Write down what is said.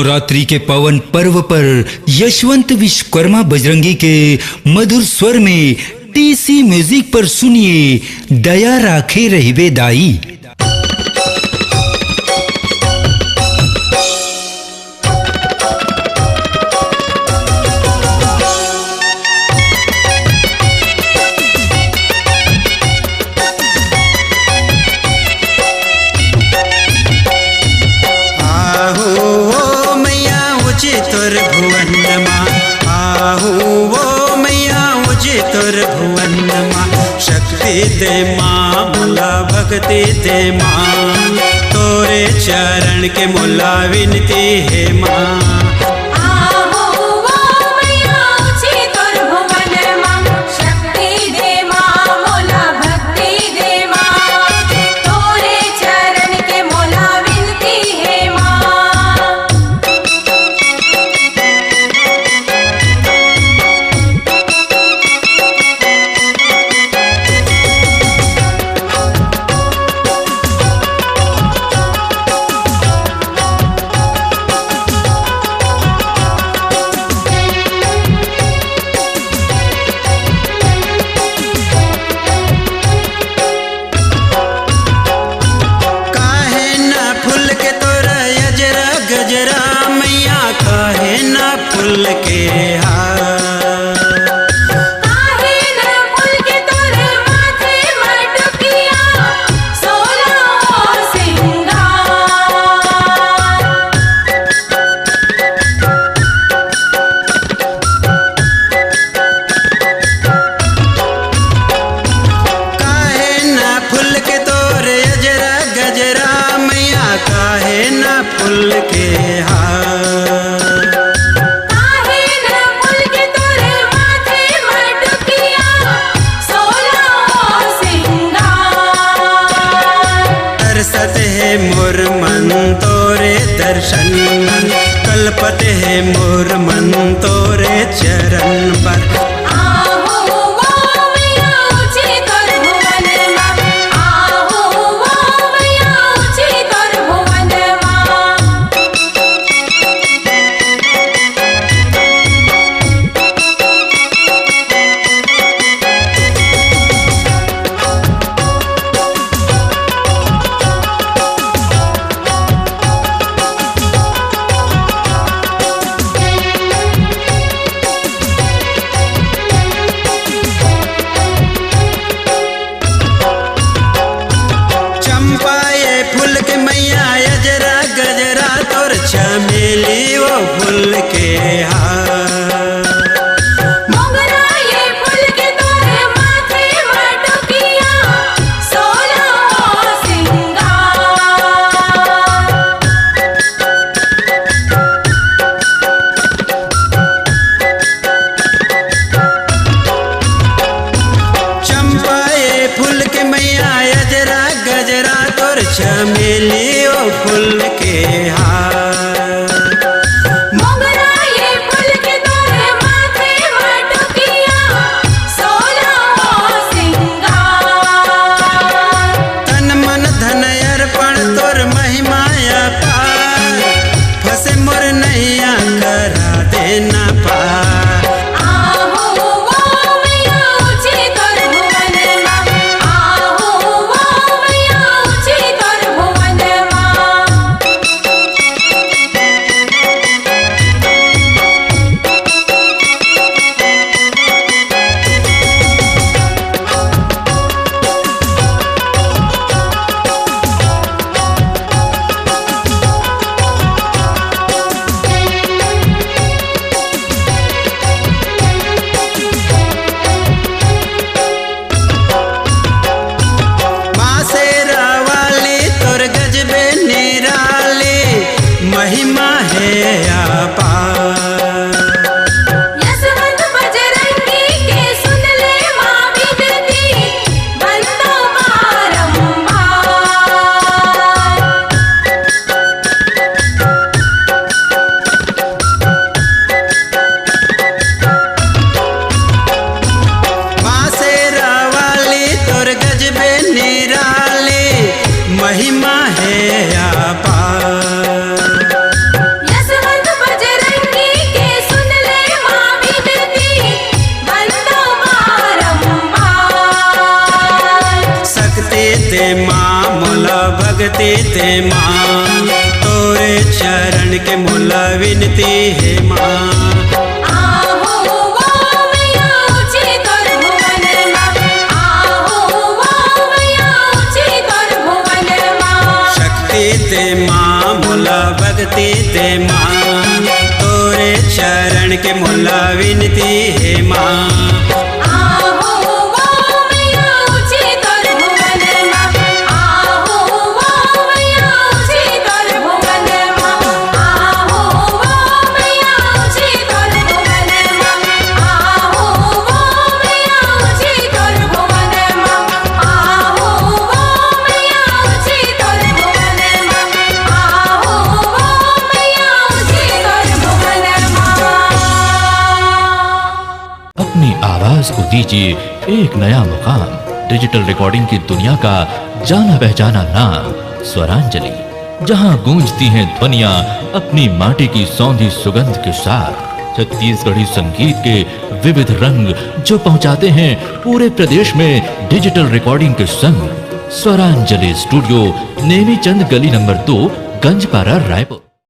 नवरात्रि के पावन पर्व पर यशवंत विश्वकर्मा बजरंगी के मधुर स्वर में टीसी म्यूजिक पर सुनिए दया राखे रहिबे दाई। शक्ति दे माँ भोला भक्ति दे माँ, तोरे चरण के मोला विनती है माँ। फूल के मोर मन तोरे दर्शन कल्पते है मोर मन तोरे चरण पर। चमेली वो फूल के मोगरा ये फूल के तोरे माथे मटकिया सोला सिंगार। चंपा ये फूल के मैया यजरा गजरा तोर चमेली वो फूल के भक्ति ते माँ तोरे चरण के मोल विनती है माँ ते माँ मोला भक्ति ते माँ तोरे चरण के मोला विनती है माँ अपनी आवाज को दीजिए एक नया मुकाम। डिजिटल रिकॉर्डिंग की दुनिया का जाना पहचाना नाम स्वरांजलि, जहां गूंजती हैं ध्वनियां अपनी माटी की सौंधी सुगंध के साथ। छत्तीसगढ़ी संगीत के विविध रंग जो पहुंचाते हैं पूरे प्रदेश में डिजिटल रिकॉर्डिंग के संग। स्वरांजलि स्टूडियो, नेमीचंद गली नंबर 2, गंजपारा, रायपुर।